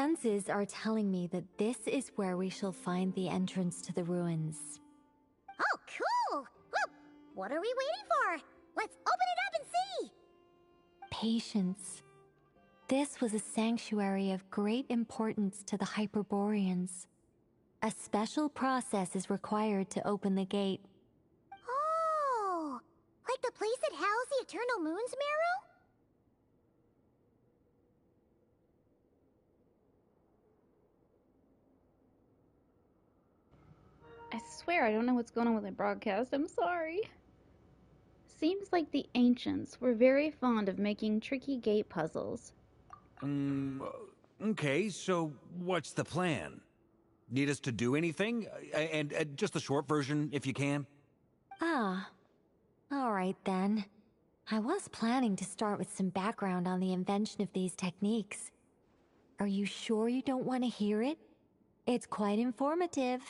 senses are telling me that this is where we shall find the entrance to the ruins. Oh, cool! Well, what are we waiting for? Let's open it up and see! Patience. This was a sanctuary of great importance to the Hyperboreans. A special process is required to open the gate. Oh! Like the place that housed the Eternal Moon's Marrow? I swear I don't know what's going on with my broadcast. I'm sorry. Seems like the ancients were very fond of making tricky gate puzzles. Okay, so what's the plan? Need us to do anything? And just a short version, if you can. Ah. Alright then. I was planning to start with some background on the invention of these techniques. Are you sure you don't want to hear it? It's quite informative.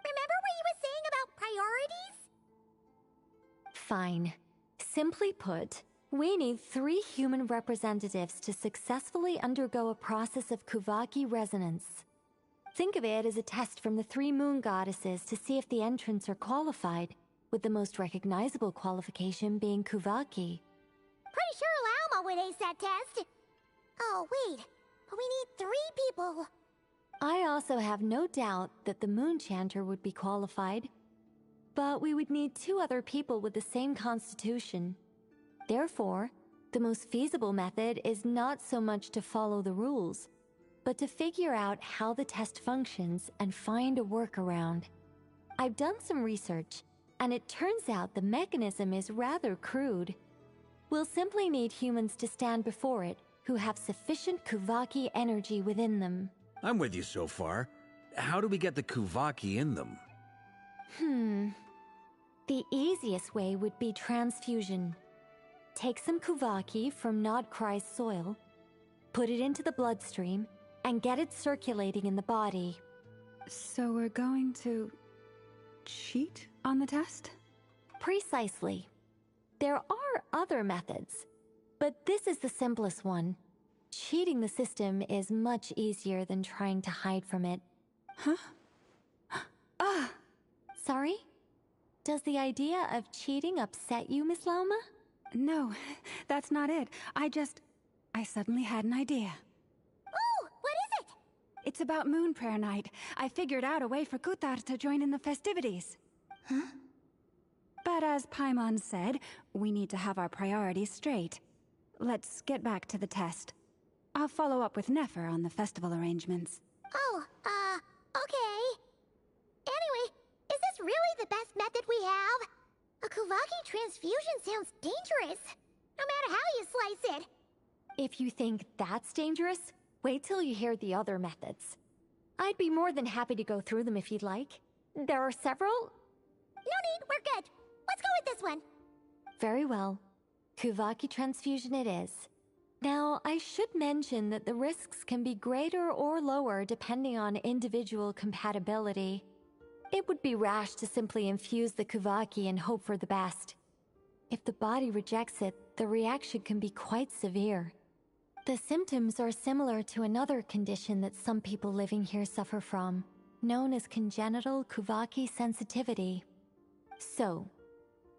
Remember what you were saying about priorities? Fine. Simply put, we need 3 human representatives to successfully undergo a process of Kuvaki resonance. Think of it as a test from the 3 moon goddesses to see if the entrants are qualified, with the most recognizable qualification being Kuvaki. Pretty sure Lauma would ace that test. Oh, wait. But we need 3 people. I also have no doubt that the Moon Chanter would be qualified. But we would need 2 other people with the same constitution. Therefore, the most feasible method is not so much to follow the rules, but to figure out how the test functions and find a workaround. I've done some research, and it turns out the mechanism is rather crude. We'll simply need humans to stand before it who have sufficient Kuvaki energy within them. I'm with you so far. How do we get the Kuvaki in them? The easiest way would be transfusion. Take some Kuvaki from Nodkrai's soil, put it into the bloodstream, and get it circulating in the body. So we're going to cheat on the test? Precisely. There are other methods, but this is the simplest one. Cheating the system is much easier than trying to hide from it. Huh? Ah! Sorry? Does the idea of cheating upset you, Miss Lauma? No, that's not it. I suddenly had an idea. Ooh, what is it? It's about Moon Prayer Night. I figured out a way for Kuthar to join in the festivities. Huh? But as Paimon said, we need to have our priorities straight. Let's get back to the test. I'll follow up with Nefer on the festival arrangements. Oh, okay. Anyway, is this really the best method we have? A Kuvaki transfusion sounds dangerous, no matter how you slice it. If you think that's dangerous, wait till you hear the other methods. I'd be more than happy to go through them if you'd like. There are several. No need, we're good. Let's go with this one. Very well. Kuvaki transfusion it is. Now, I should mention that the risks can be greater or lower depending on individual compatibility. It would be rash to simply infuse the Kuvaki and hope for the best. If the body rejects it, the reaction can be quite severe. The symptoms are similar to another condition that some people living here suffer from, known as congenital Kuvaki sensitivity. So,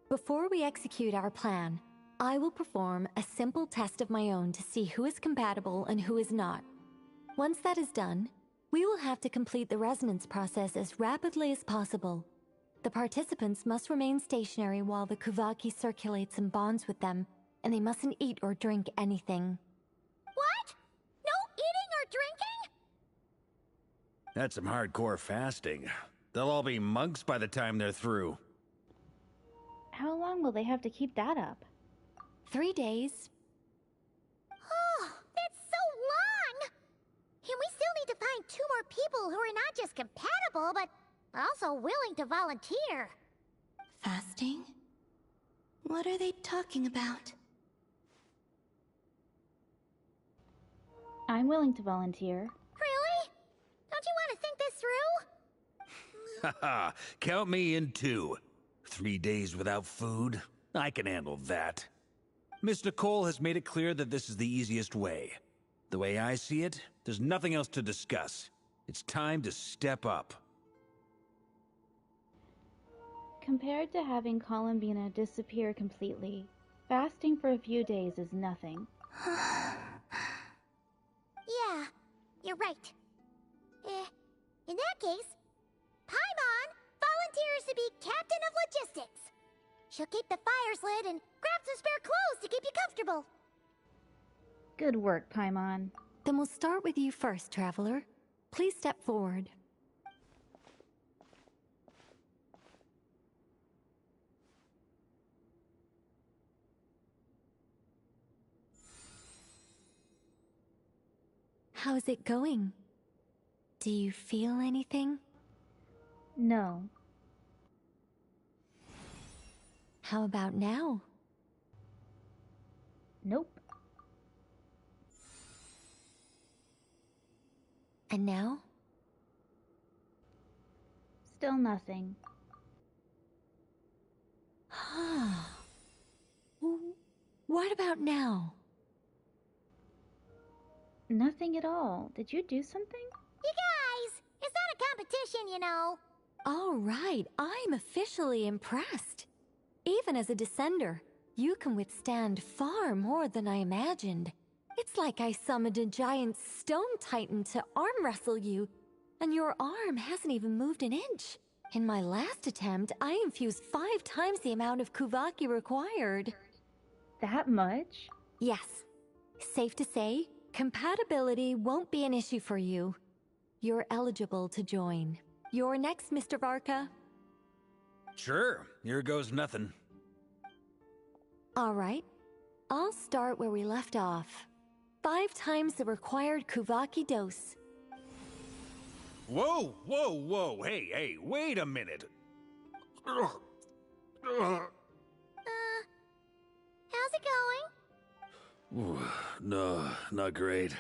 before we execute our plan, I will perform a simple test of my own to see who is compatible and who is not. Once that is done, we will have to complete the resonance process as rapidly as possible. The participants must remain stationary while the Kuvaki circulates and bonds with them, and they mustn't eat or drink anything. What? No eating or drinking? That's some hardcore fasting. They'll all be monks by the time they're through. How long will they have to keep that up? 3 days. Oh, that's so long! And we still need to find 2 more people who are not just compatible, but also willing to volunteer. Fasting? What are they talking about? I'm willing to volunteer. Really? Don't you want to think this through? Haha, count me in too. 3 days without food? I can handle that. Miss Nicole has made it clear that this is the easiest way. The way I see it, There's nothing else to discuss. It's time to step up. Compared to having Columbina disappear completely, fasting for a few days is nothing. Yeah, you're right. In that case, Paimon volunteers to be Captain of Logistics. She'll keep the fires lit and grab some spare clothes to keep you comfortable. Good work, Paimon. Then we'll start with you first, Traveler. Please step forward. How's it going? Do you feel anything? No. How about now? Nope. And now? Still nothing. What about now? Nothing at all. Did you do something? You guys, it's not a competition, you know. All right, I'm officially impressed. Even as a descender, you can withstand far more than I imagined. It's like I summoned a giant stone titan to arm wrestle you, and your arm hasn't even moved an inch. In my last attempt, I infused 5 times the amount of Kuvaki required. That much? Yes. Safe to say, compatibility won't be an issue for you. You're eligible to join. You're next, Mr. Varka. Sure, here goes nothing. All right. I'll start where we left off. 5 times the required Kuvaki dose. Whoa, whoa, whoa, hey, wait a minute. How's it going? Ooh, no, not great.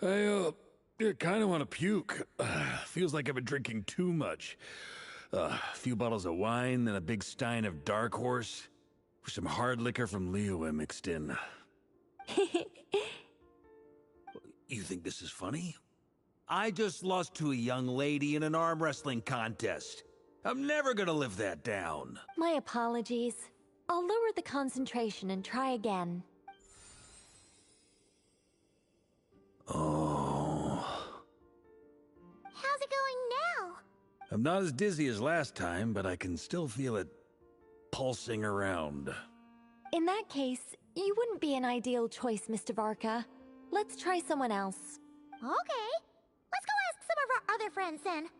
I kind of want to puke. Feels like I've been drinking too much. A few bottles of wine, then a big stein of Dark Horse, with some hard liquor from Liyue mixed in. You think this is funny? I just lost to a young lady in an arm wrestling contest. I'm never gonna live that down. My apologies. I'll lower the concentration and try again. Oh. How's it going now? I'm not as dizzy as last time, but I can still feel it pulsing around. In that case, you wouldn't be an ideal choice, Mr. Varka. Let's try someone else. Okay. Let's go ask some of our other friends then.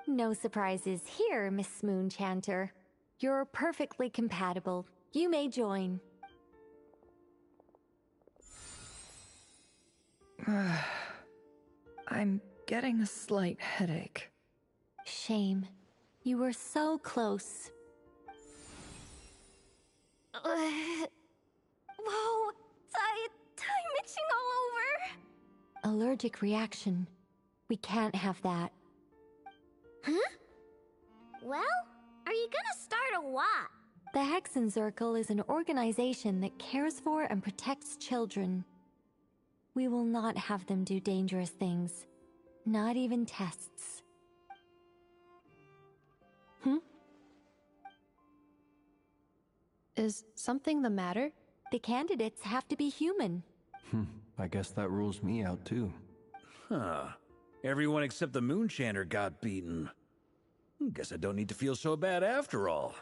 No surprises here, Miss Moonchanter. You're perfectly compatible. You may join. I'm getting a slight headache. Shame. You were so close. Whoa, time itching all over. Allergic reaction. We can't have that. Huh? Well, are you gonna start a what? The Hexen Circle is an organization that cares for and protects children. We will not have them do dangerous things. Not even tests. Is something the matter? The candidates have to be human. I guess that rules me out too. Huh. Everyone except the Moonchanter got beaten. Guess I don't need to feel so bad after all.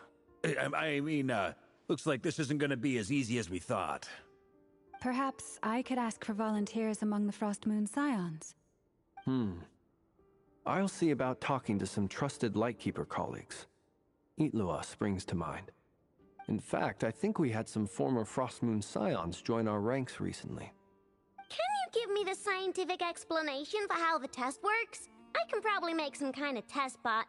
I mean, looks like this isn't gonna be as easy as we thought. Perhaps I could ask for volunteers among the Frost Moon Scions. I'll see about talking to some trusted Lightkeeper colleagues. Itlua springs to mind. In fact, I think we had some former Frost Moon Scions join our ranks recently. Can you give me the scientific explanation for how the test works? I can probably make some kind of test bot.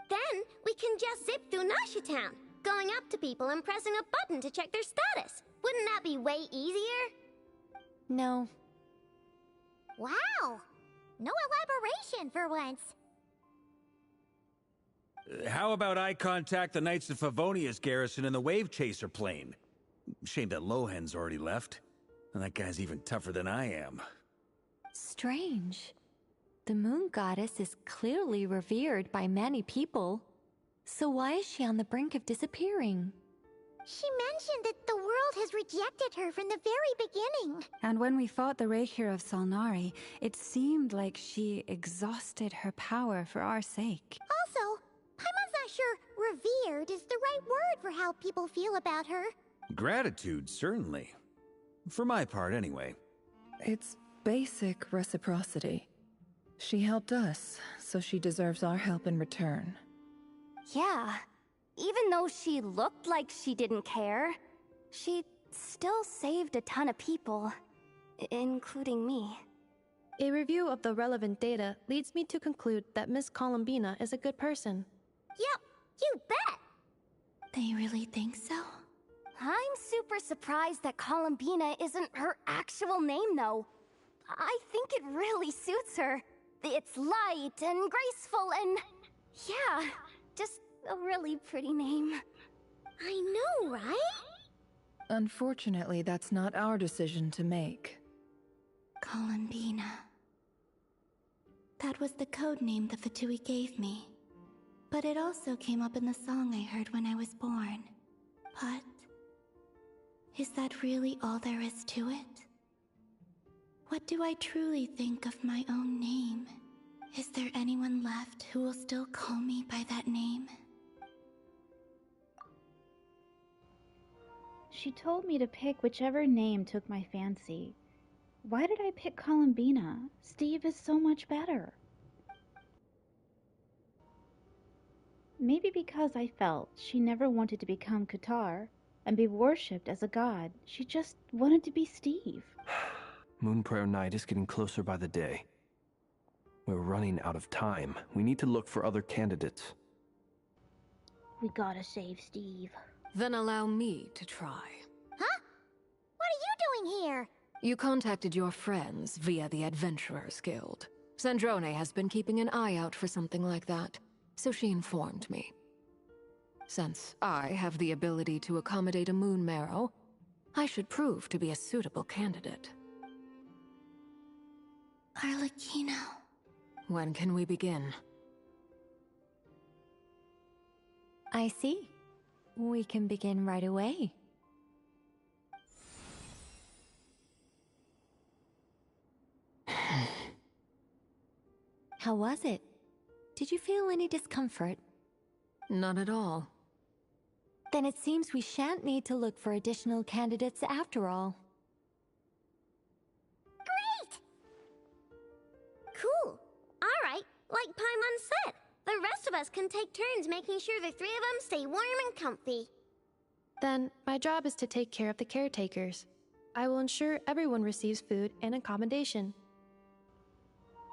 Then we can just zip through Nasha Town, going up to people and pressing a button to check their status. Wouldn't that be way easier? No. Wow! No elaboration for once. How about I contact the Knights of Favonia's garrison in the Wave Chaser plane? Shame that Lohan's already left. And that guy's even tougher than I am. Strange. The moon goddess is clearly revered by many people. So why is she on the brink of disappearing? She mentioned that the world has rejected her from the very beginning. And when we fought the Rakier of Salnari, it seemed like she exhausted her power for our sake. Also, Paimon's not sure revered is the right word for how people feel about her. Gratitude, certainly. For my part, anyway. It's basic reciprocity. She helped us, so she deserves our help in return. Yeah. Even though she looked like she didn't care, she still saved a ton of people, including me. A review of the relevant data leads me to conclude that Miss Columbina is a good person. Yep, you bet! They really think so? I'm super surprised that Columbina isn't her actual name, though. I think it really suits her. It's light and graceful and... yeah, just a really pretty name. I know, right? Unfortunately, that's not our decision to make. Columbina. That was the code name the Fatui gave me. But it also came up in the song I heard when I was born. But... is that really all there is to it? What do I truly think of my own name? Is there anyone left who will still call me by that name? She told me to pick whichever name took my fancy. Why did I pick Columbina? Steve is so much better. Maybe because I felt she never wanted to become Qatar and be worshipped as a god. She just wanted to be Steve. Moon Prayer Night is getting closer by the day. We're running out of time. We need to look for other candidates. We gotta save Steve. Then allow me to try. Huh? What are you doing here? You contacted your friends via the Adventurers Guild. Sandrone has been keeping an eye out for something like that, so she informed me. Since I have the ability to accommodate a moon marrow, I should prove to be a suitable candidate. Arlecchino. When can we begin? I see. We can begin right away. How was it? Did you feel any discomfort? Not at all. Then it seems we shan't need to look for additional candidates after all. Great! Cool. Alright, like Paimon said, the rest of us can take turns making sure the three of them stay warm and comfy. Then, my job is to take care of the caretakers. I will ensure everyone receives food and accommodation.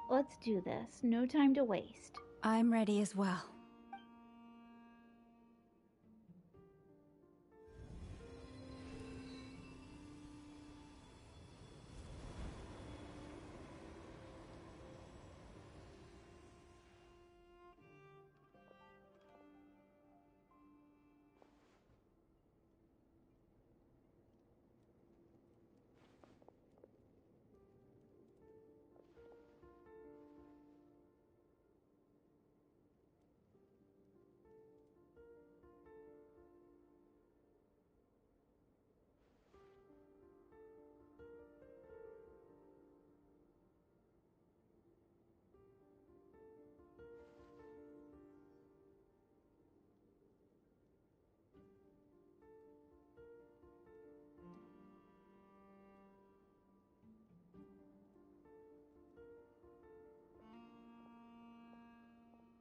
Let's do this. No time to waste. I'm ready as well.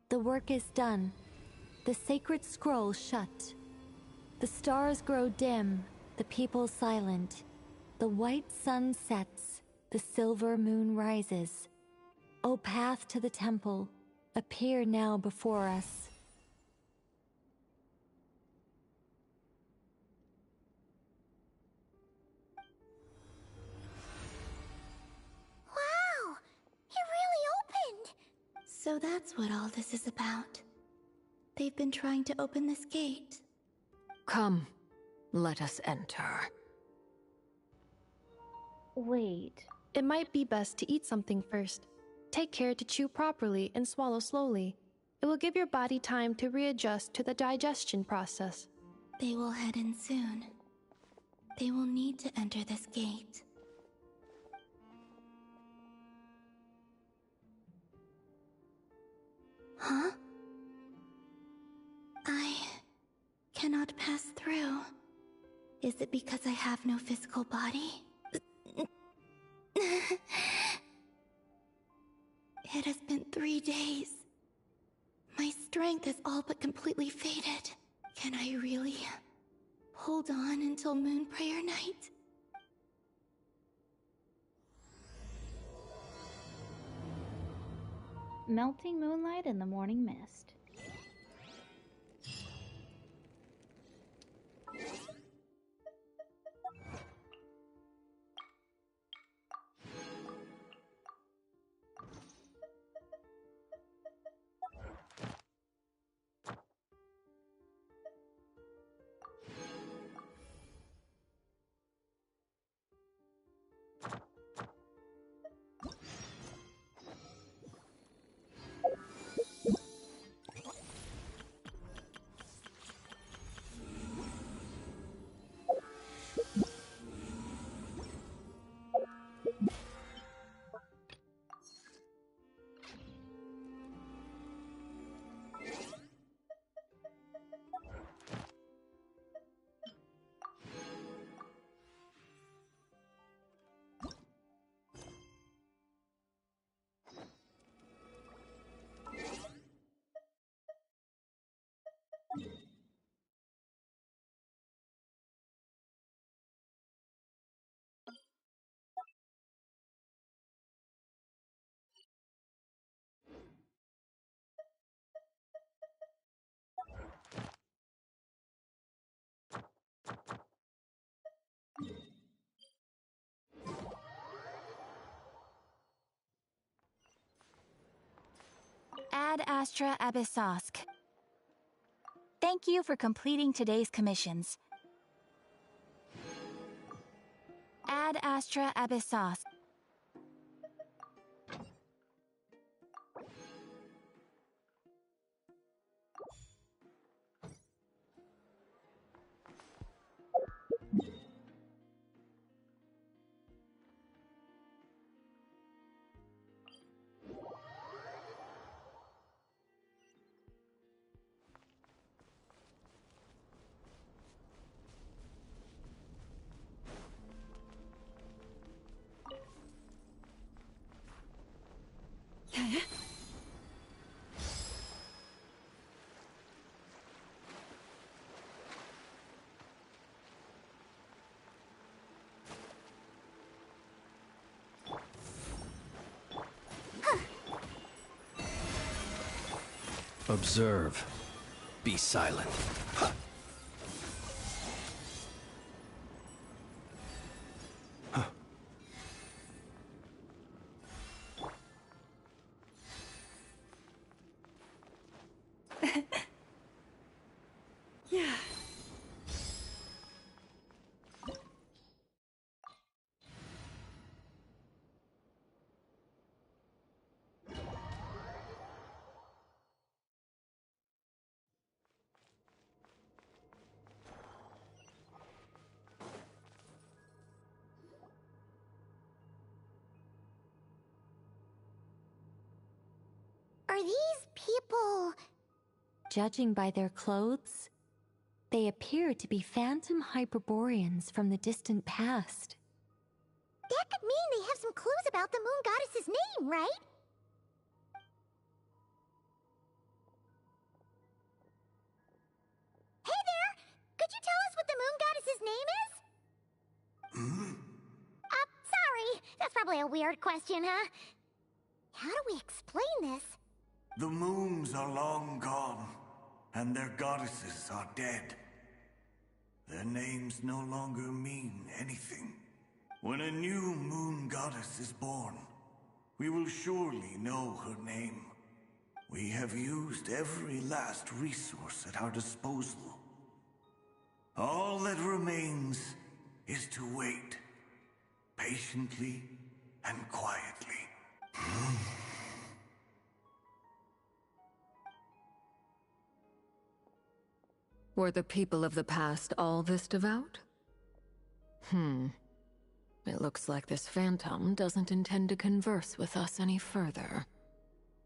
The work is done. The sacred scroll shut. The stars grow dim, the people silent. The white sun sets, the silver moon rises. O path to the temple, appear now before us. Wow! So that's what all this is about. They've been trying to open this gate. Come, let us enter. Wait. It might be best to eat something first. Take care to chew properly and swallow slowly. It will give your body time to readjust to the digestion process. They will head in soon. They will need to enter this gate. Huh? I cannot pass through. Is it because I have no physical body? It has been 3 days. My strength is all but completely faded. Can I really hold on until Moon Prayer Night? Melting moonlight in the morning mist. Ad Astra Abyssosk. Thank you for completing today's commissions. Ad Astra Abyssosk. Observe. Be silent. Yeah. Are these people... Judging by their clothes, they appear to be phantom Hyperboreans from the distant past. That could mean they have some clues about the moon goddess's name, right? Hey there! Could you tell us what the moon goddess's name is? Sorry. That's probably a weird question, huh? How do we explain this? The moons are long gone, and their goddesses are dead. Their names no longer mean anything. When a new moon goddess is born, we will surely know her name. We have used every last resource at our disposal. All that remains is to wait, patiently and quietly. Were the people of the past all this devout? It looks like this phantom doesn't intend to converse with us any further.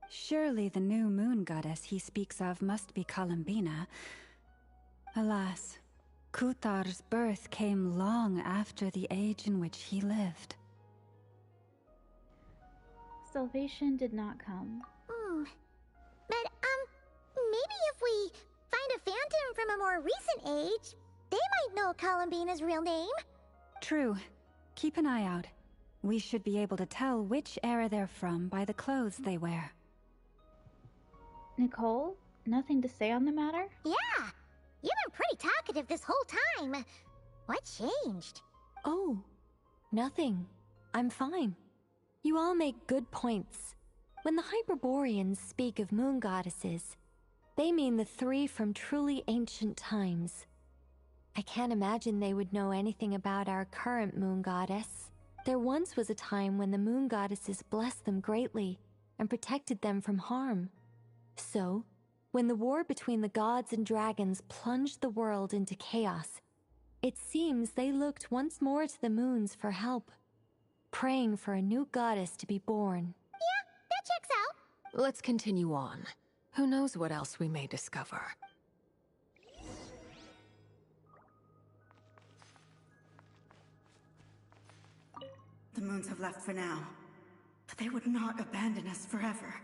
Surely the new moon goddess he speaks of must be Columbina. Alas, Kutar's birth came long after the age in which he lived. Salvation did not come. But, maybe if we find a phantom from a more recent age, they might know Columbina's real name. True. Keep an eye out. We should be able to tell which era they're from by the clothes they wear. Nicole, nothing to say on the matter? Yeah, you've been pretty talkative this whole time. What changed? Oh, nothing. I'm fine. You all make good points. When the Hyperboreans speak of moon goddesses, they mean the three from truly ancient times. I can't imagine they would know anything about our current moon goddess. There once was a time when the moon goddesses blessed them greatly and protected them from harm. So, when the war between the gods and dragons plunged the world into chaos, it seems they looked once more to the moons for help, praying for a new goddess to be born. Yeah, that checks out. Let's continue on. Who knows what else we may discover? The moons have left for now, but they would not abandon us forever.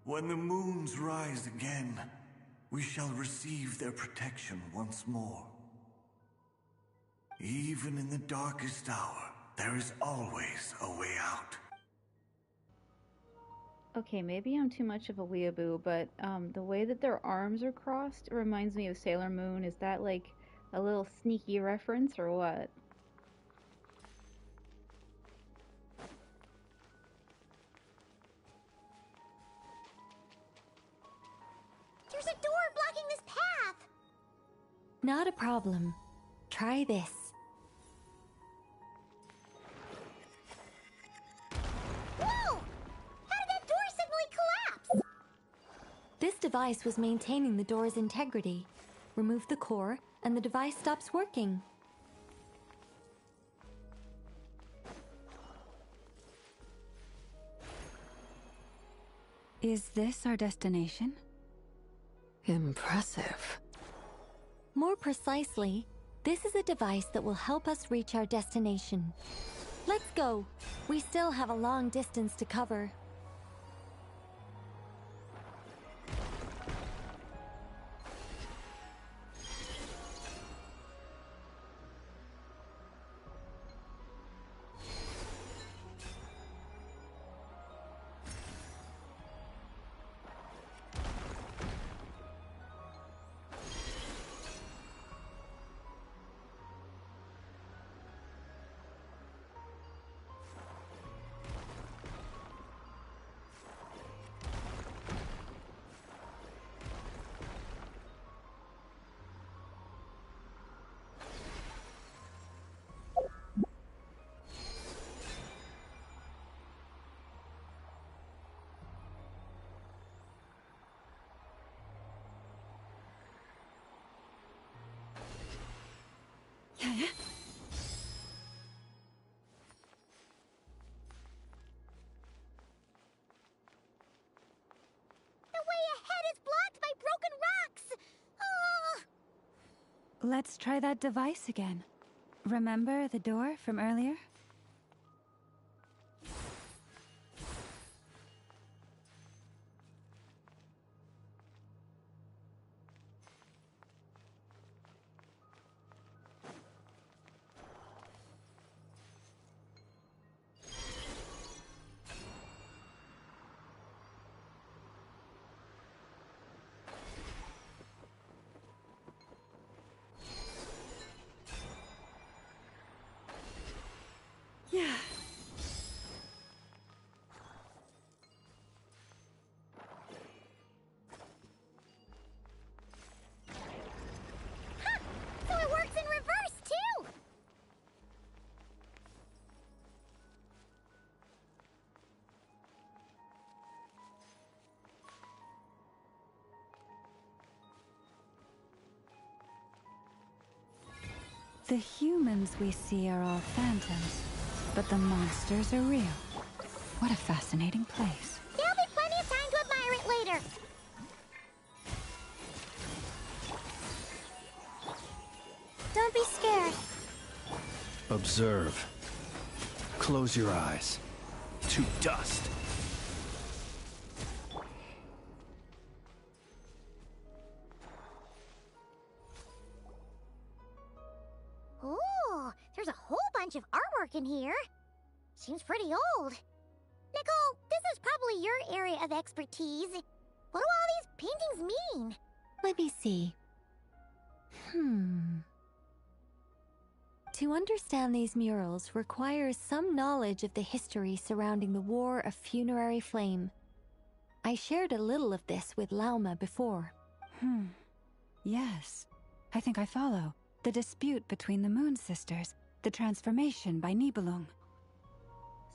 When the moons rise again, we shall receive their protection once more. Even in the darkest hour, there is always a way out. Okay, maybe I'm too much of a weeaboo, but the way that their arms are crossed reminds me of Sailor Moon. Is that like a little sneaky reference or what? There's a door blocking this path. Not a problem. Try this. Whoa! How did that door suddenly collapse? This device was maintaining the door's integrity. Remove the core, and the device stops working. Is this our destination? Impressive. More precisely, this is a device that will help us reach our destination. Let's go. We still have a long distance to cover. Let's try that device again. Remember the door from earlier? The humans we see are all phantoms, but the monsters are real. What a fascinating place. There'll be plenty of time to admire it later. Don't be scared. Observe. Close your eyes. To dust. Ooh, there's a whole bunch of artwork in here. Seems pretty old. Nicole, this is probably your area of expertise. What do all these paintings mean? Let me see. To understand these murals requires some knowledge of the history surrounding the War of Funerary Flame. I shared a little of this with Lauma before. Yes, I think I follow. The dispute between the Moon Sisters, the transformation by Nibelung.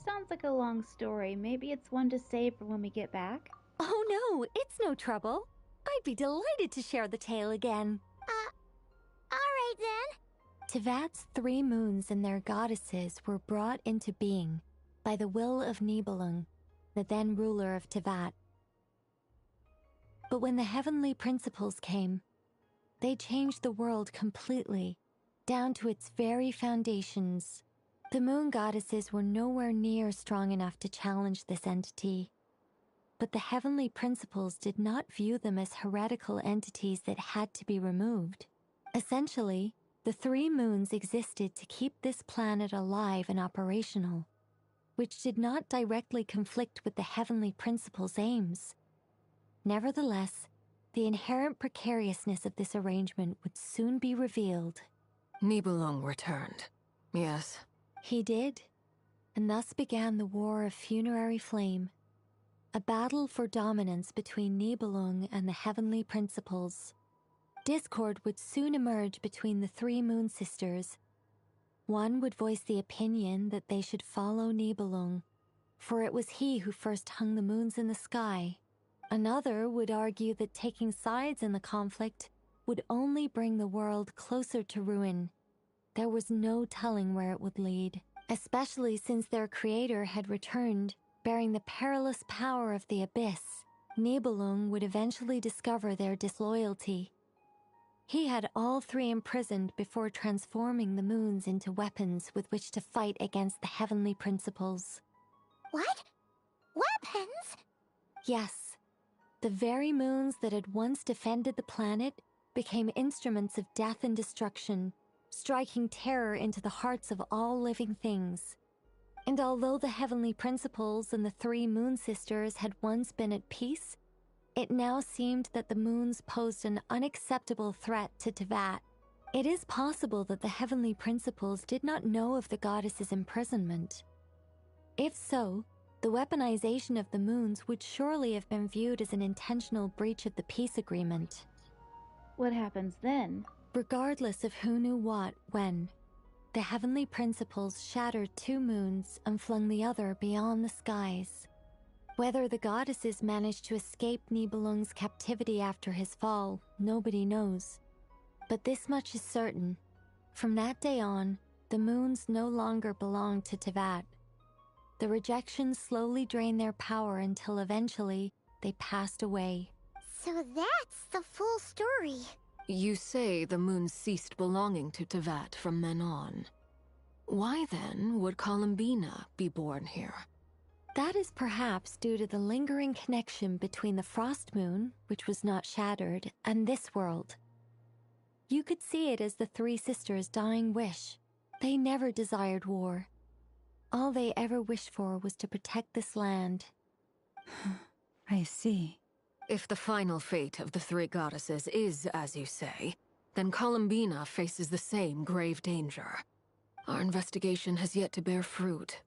Sounds like a long story. Maybe it's one to save for when we get back? Oh no, it's no trouble. I'd be delighted to share the tale again. Alright then. Tevat's 3 moons and their goddesses were brought into being by the will of Nibelung, the then ruler of Tevat. But when the heavenly principles came, they changed the world completely, down to its very foundations. The moon goddesses were nowhere near strong enough to challenge this entity. But the heavenly principles did not view them as heretical entities that had to be removed. Essentially, the 3 moons existed to keep this planet alive and operational, which did not directly conflict with the heavenly principles' aims. Nevertheless, the inherent precariousness of this arrangement would soon be revealed. Nibelung returned. Yes. He did, and thus began the War of Funerary Flame, a battle for dominance between Nibelung and the heavenly principles. Discord would soon emerge between the 3 moon sisters. One would voice the opinion that they should follow Nibelung, for it was he who first hung the moons in the sky. Another would argue that taking sides in the conflict would only bring the world closer to ruin. There was no telling where it would lead, especially since their creator had returned, bearing the perilous power of the abyss. Nibelung would eventually discover their disloyalty. He had all 3 imprisoned before transforming the moons into weapons with which to fight against the heavenly principles. What? Weapons? Yes. The very moons that had once defended the planet became instruments of death and destruction, striking terror into the hearts of all living things. And although the heavenly principles and the 3 moon sisters had once been at peace, it now seemed that the moons posed an unacceptable threat to Tevat. It is possible that the heavenly principles did not know of the goddess's imprisonment. If so, the weaponization of the moons would surely have been viewed as an intentional breach of the peace agreement. What happens then? Regardless of who knew what, when, the heavenly principles shattered 2 moons and flung the other beyond the skies. Whether the goddesses managed to escape Nibelung's captivity after his fall, nobody knows. But this much is certain. From that day on, the moons no longer belonged to Tevat. The rejection slowly drained their power until eventually they passed away. So that's the full story. You say the moon ceased belonging to Tevat from then on. Why then would Columbina be born here? That is perhaps due to the lingering connection between the Frost Moon, which was not shattered, and this world. You could see it as the 3 sisters' dying wish. They never desired war. All they ever wished for was to protect this land. I see. If the final fate of the 3 goddesses is as you say, then Columbina faces the same grave danger. Our investigation has yet to bear fruit.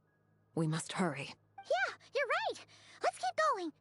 We must hurry. Yeah, you're right. Let's keep going.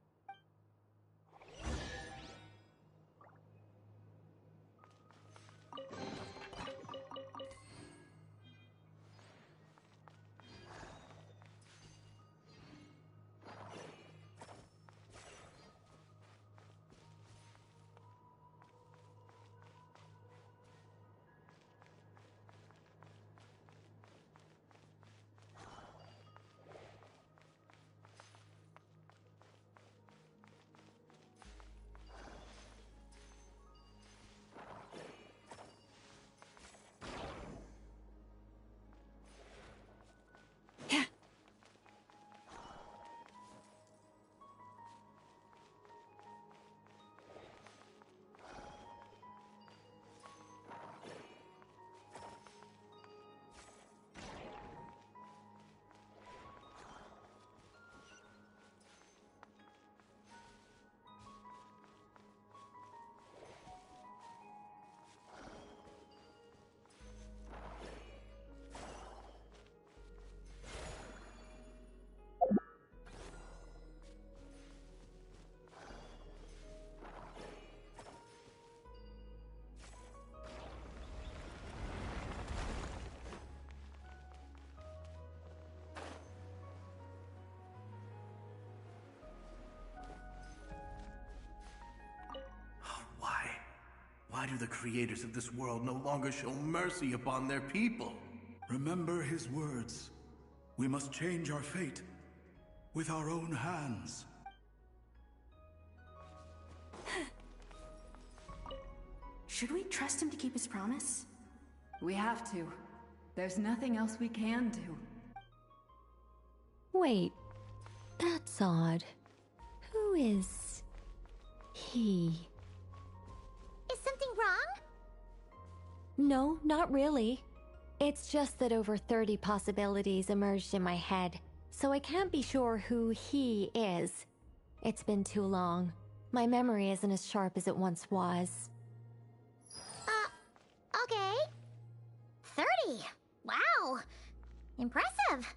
do the creators of this world no longer show mercy upon their people? Remember his words. We must change our fate with our own hands. Should we trust him to keep his promise? We have to. There's nothing else we can do. Wait, that's odd. Who is he? Is something wrong? No, not really. It's just that over 30 possibilities emerged in my head, so I can't be sure who he is. It's been too long. My memory isn't as sharp as it once was. Okay. 30. Wow. Impressive.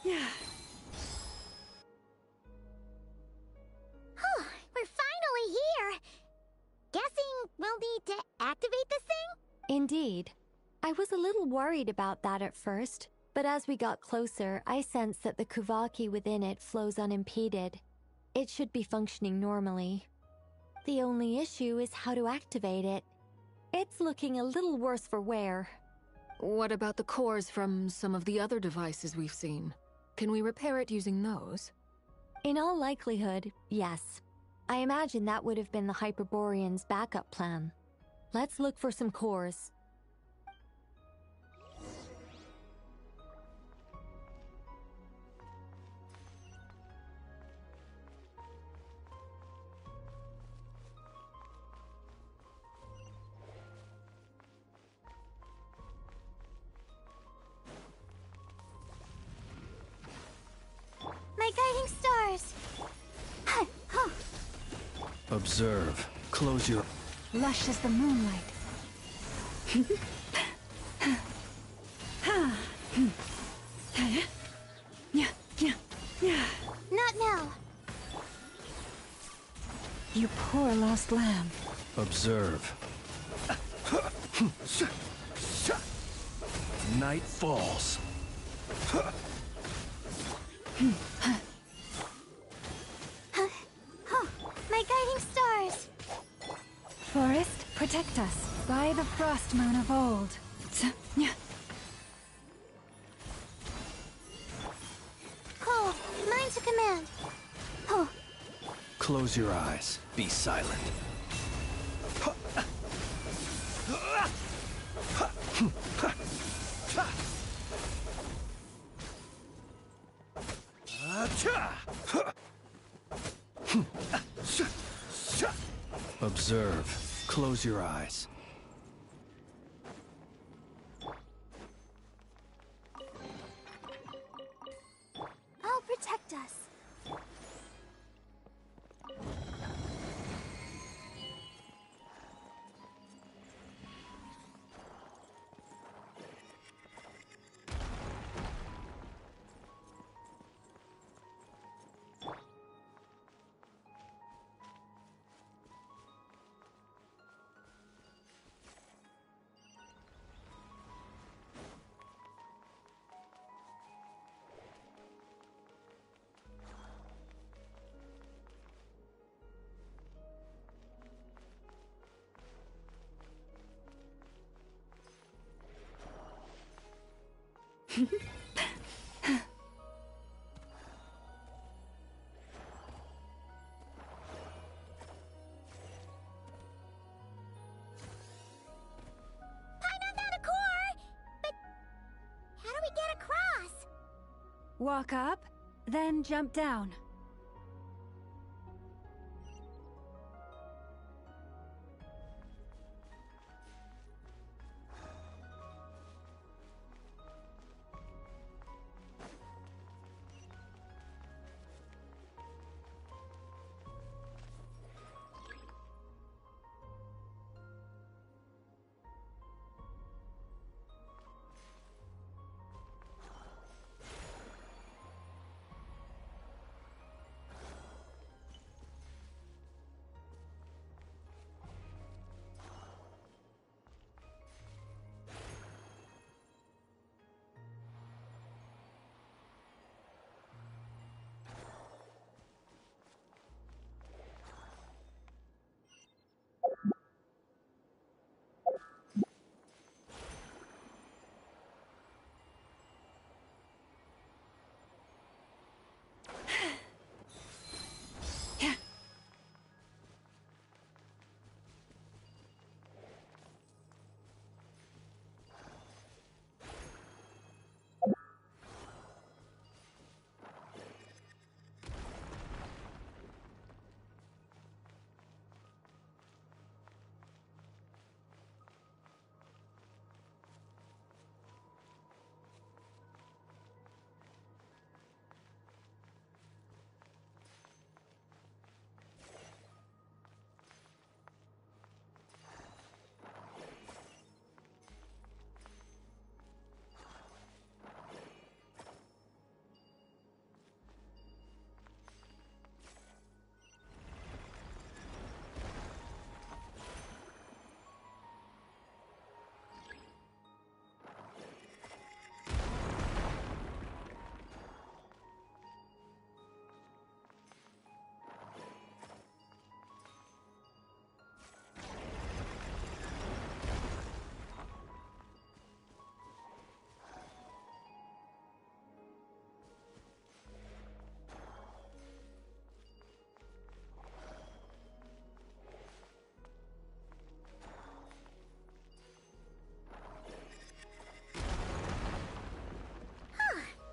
Yeah. We're finally here. Guessing we'll need to activate this thing? Indeed. I was a little worried about that at first, but as we got closer, I sensed that the Kuvaki within it flows unimpeded. It should be functioning normally. The only issue is how to activate it. It's looking a little worse for wear. What about the cores from some of the other devices we've seen? Can we repair it using those? In all likelihood, yes. I imagine that would have been the Hyperborean's backup plan. Let's look for some cores. My guiding stars! Observe. Close your... Lush as the moonlight. Not now. You poor lost lamb. Observe. Night falls. My guiding stars! Forest, protect us by the frost moon of old. Cole, mine to command. Oh. Close your eyes. Be silent. Observe. Close your eyes. I'll protect us. How do we get across? Walk up, then jump down.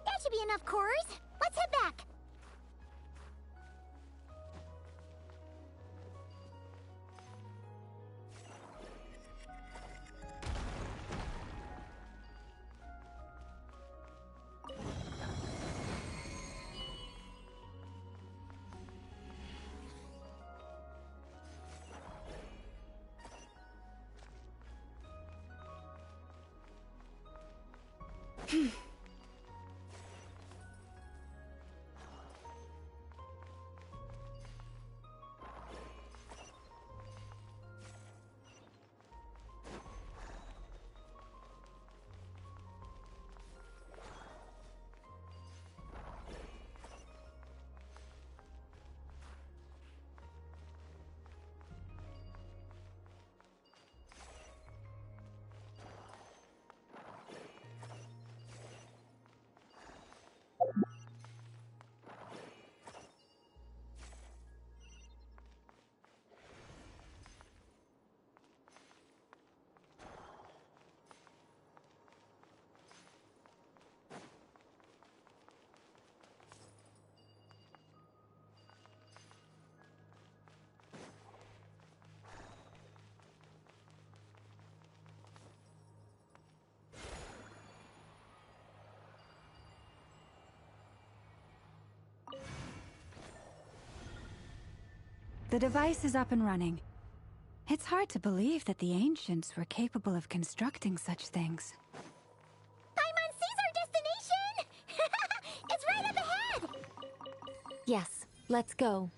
That should be enough cores. Let's head back. The device is up and running. It's hard to believe that the ancients were capable of constructing such things. Paimon sees our destination! It's right up ahead! Yes, let's go.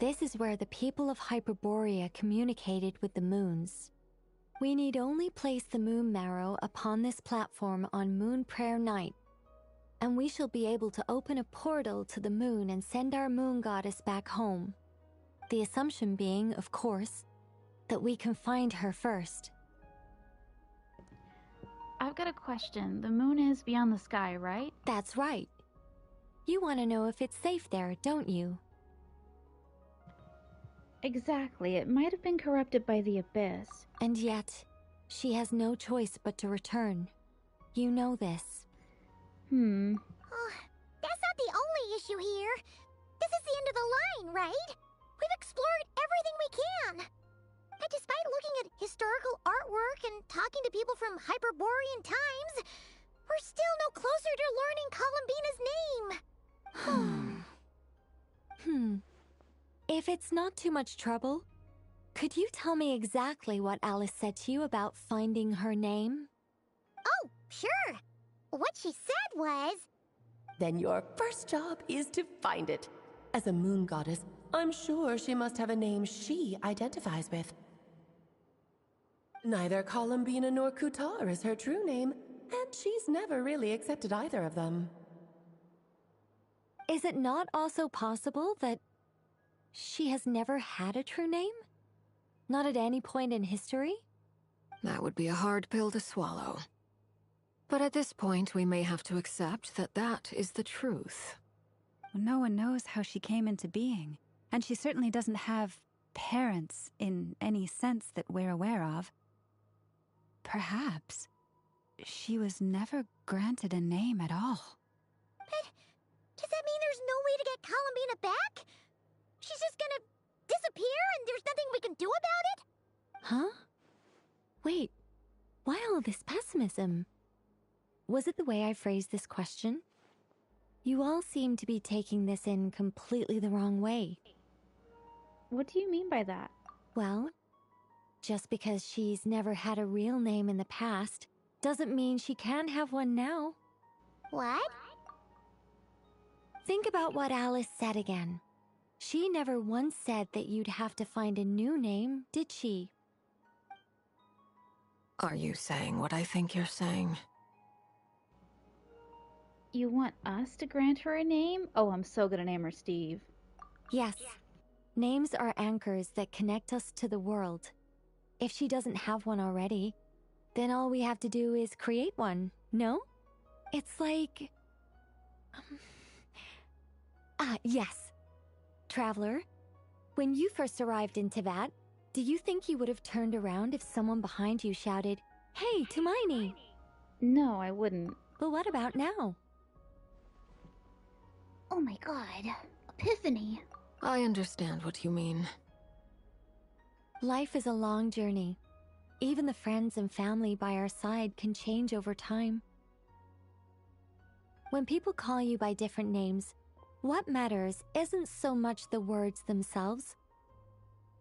This is where the people of Hyperborea communicated with the moons. We need only place the moon marrow upon this platform on Moon Prayer Night, and we shall be able to open a portal to the moon and send our moon goddess back home. The assumption being, of course, that we can find her first. I've got a question. The moon is beyond the sky, right? That's right. You want to know if it's safe there, don't you? Exactly. It might have been corrupted by the abyss. And yet, she has no choice but to return. You know this. Oh, that's not the only issue here. This is the end of the line, right? We've explored everything we can. And despite looking at historical artwork and talking to people from Hyperborean times, we're still no closer to learning Columbina's name. If it's not too much trouble, could you tell me exactly what Alice said to you about finding her name? Oh, sure. What she said was... Then your first job is to find it. As a moon goddess, I'm sure she must have a name she identifies with. Neither Columbina nor Kutar is her true name, and she's never really accepted either of them. Is it not also possible that she has never had a true name? Not at any point in history? That would be a hard pill to swallow. But at this point, we may have to accept that that is the truth. Well, no one knows how she came into being, and she certainly doesn't have parents in any sense that we're aware of. Perhaps she was never granted a name at all. But does that mean there's no way to get Columbina back? She's just gonna disappear and there's nothing we can do about it? Huh? Wait, why all this pessimism? Was it the way I phrased this question? You all seem to be taking this in completely the wrong way. What do you mean by that? Well, just because she's never had a real name in the past doesn't mean she can't have one now. What? Think about what Alice said again. She never once said that you'd have to find a new name, did she? Are you saying what I think you're saying? You want us to grant her a name? Oh, I'm so gonna name her Steve. Yes. Names are anchors that connect us to the world. If she doesn't have one already, then all we have to do is create one, no? It's like... yes. Traveler, when you first arrived in Teyvat, do you think you would have turned around if someone behind you shouted, "Hey, Tumaini"? No, I wouldn't. But what about now? Oh my god. Epiphany. I understand what you mean. Life is a long journey. Even the friends and family by our side can change over time. When people call you by different names, what matters isn't so much the words themselves,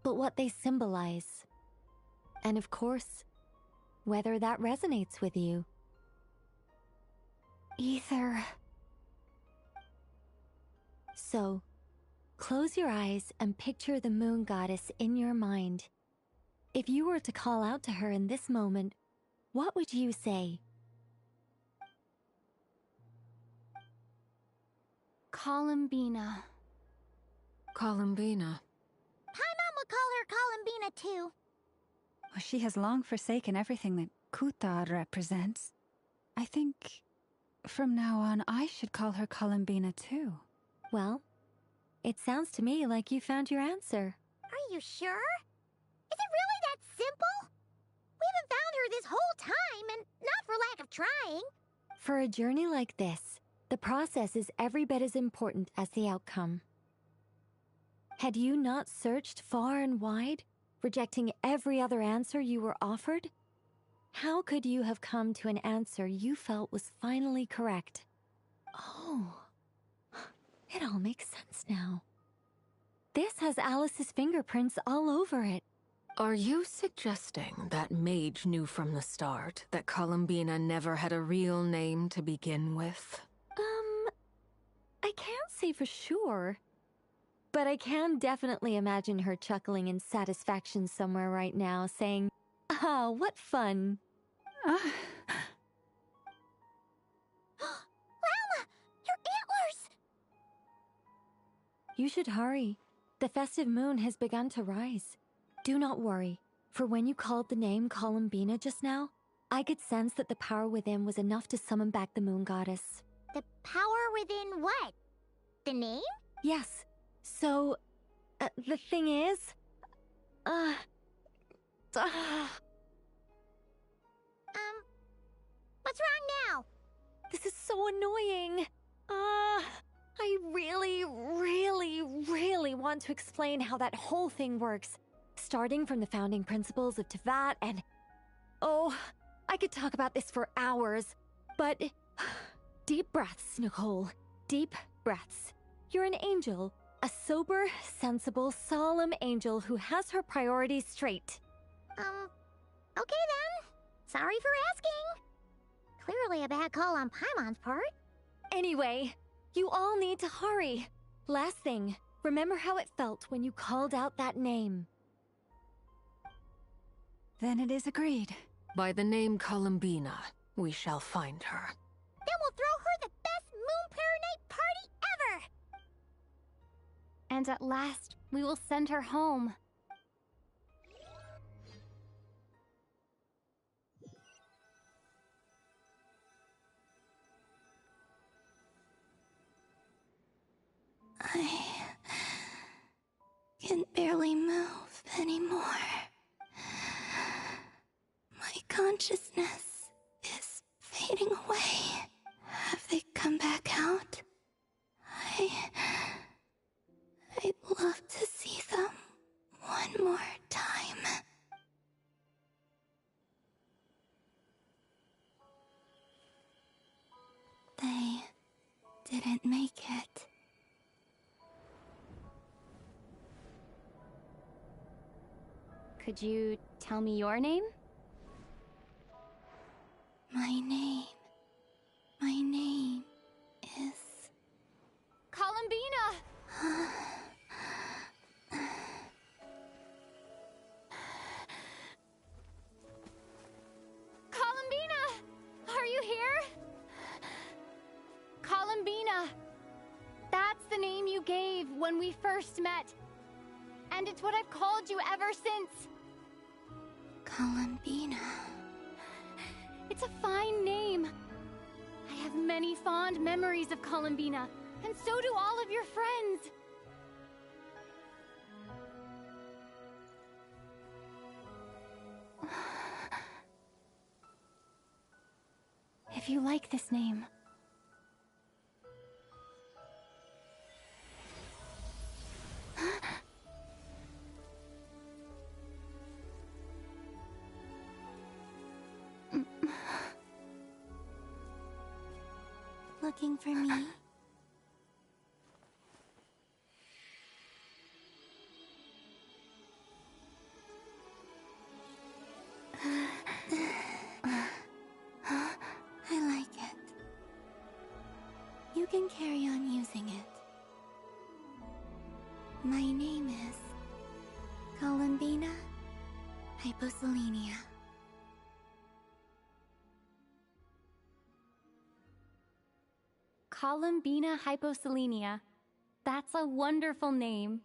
but what they symbolize. And of course, whether that resonates with you. Ether. So, close your eyes and picture the moon goddess in your mind. If you were to call out to her in this moment, what would you say? Columbina. Columbina. Paimon would call her Columbina too. Well, she has long forsaken everything that Kutar represents. I think from now on I should call her Columbina too. Well, it sounds to me like you found your answer. Are you sure? Is it really that simple? We haven't found her this whole time, and not for lack of trying. For a journey like this, the process is every bit as important as the outcome. Had you not searched far and wide, rejecting every other answer you were offered, how could you have come to an answer you felt was finally correct? Oh, it all makes sense now. This has Alice's fingerprints all over it. Are you suggesting that Mage knew from the start that Columbina never had a real name to begin with? I can't say for sure. But I can definitely imagine her chuckling in satisfaction somewhere right now, saying, "Ah, what fun." Llama! Your antlers! You should hurry. The festive moon has begun to rise. Do not worry, for when you called the name Columbina just now, I could sense that the power within was enough to summon back the moon goddess. The power within what? The name? Yes. So, the thing is... What's wrong now? This is so annoying. I really, really, really want to explain how that whole thing works. Starting from the founding principles of Tevat and... Oh, I could talk about this for hours. But... Deep breaths, Nicole. Deep breaths. You're an angel. A sober, sensible, solemn angel who has her priorities straight. Okay then. Sorry for asking. Clearly a bad call on Paimon's part. Anyway, you all need to hurry. Last thing, remember how it felt when you called out that name. Then it is agreed. By the name Columbina, we shall find her. Then we'll throw her the best Moon Paranite party ever! And at last, we will send her home. I can barely move anymore. My consciousness is fading away. Have they come back out? I'd love to see them one more time. They didn't make it. Could you tell me your name? My name is... Columbina! Columbina! Are you here? Columbina! That's the name you gave when we first met. And it's what I've called you ever since. Columbina. It's a fine name. I have many fond memories of Columbina, and so do all of your friends. If you like this name... Looking for me? I like it. You can carry on using it. My name is Columbina Hyposelenia. Columbina Hyposelenia. That's a wonderful name.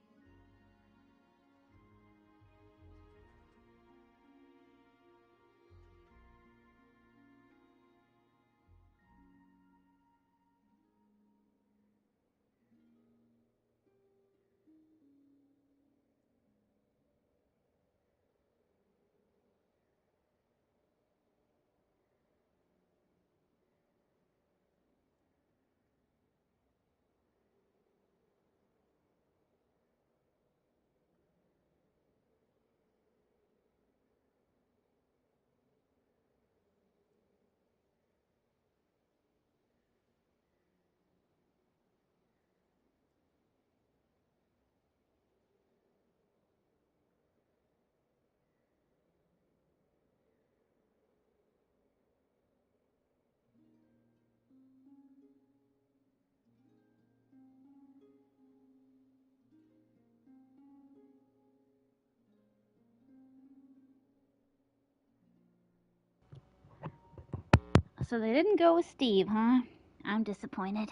So they didn't go with Steve, huh? I'm disappointed.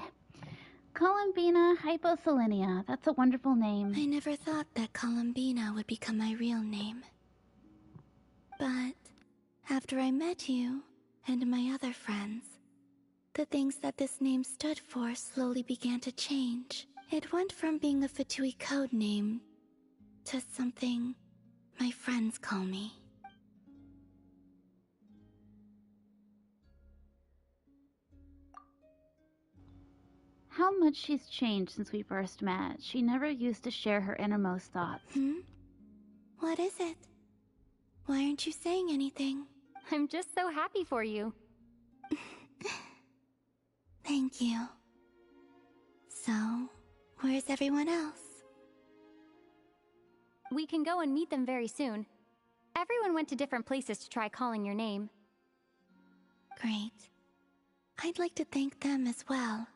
Columbina Hypothelinia. That's a wonderful name. I never thought that Columbina would become my real name. But after I met you and my other friends, the things that this name stood for slowly began to change. It went from being a Fatui code name to something my friends call me. How much she's changed since we first met. She never used to share her innermost thoughts. What is it? Why aren't you saying anything? I'm just so happy for you. Thank you. So, where's everyone else? We can go and meet them very soon. Everyone went to different places to try calling your name. Great. I'd like to thank them as well.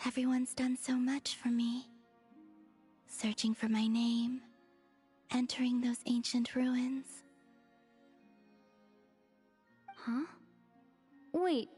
Everyone's done so much for me. Searching for my name, entering those ancient ruins. Huh? Wait,